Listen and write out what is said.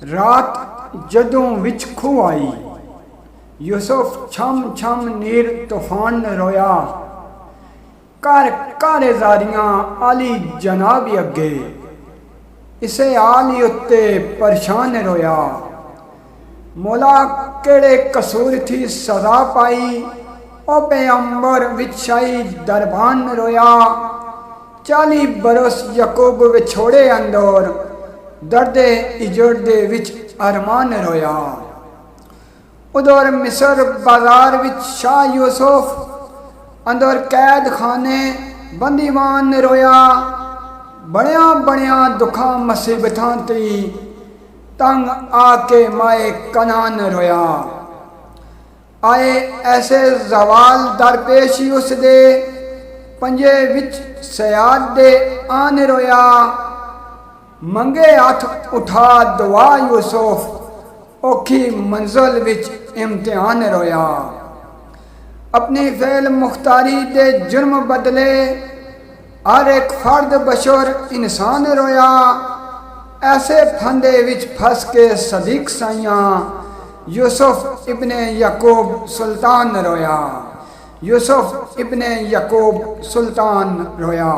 रात जदों विच खू आई, यूसुफ छम छम नीर तूफान रोया। कर कर जारियां आली जनाब अगे, इसे आली उत्ते परेशान रोया। मौला केड़े कसूर थी सजा पाई, ओ पैगंबर विछाई दरबान रोया। 40 बरस यकूब विछोड़े अंदर, दर्दे इजड़ दे विच अरमान रोया। उधर मिस्र बाजार विच शाह यूसुफ, अंदर कैद खाने बंदीवान रोया। बड़िया बड़िया दुखा मुसीबतां ती तंग आके माए कनान रोया। आए ऐसे जवाल दरपेश उस दे, पंजे विच सयाद दे आन रोया। मंगे हथ उठा दुआ यूसुफ, औखी मंजिल विच इम्तिहान रोया। अपनी फेल मुख्तारी दे जुर्म बदले हर एक फर्द बशर इंसान रोया। ऐसे फंदे विच फंस के सदीक साइयां यूसुफ इब्ने यकूब सुल्तान रोया। यूसुफ इब्ने यकूब सुल्तान रोया।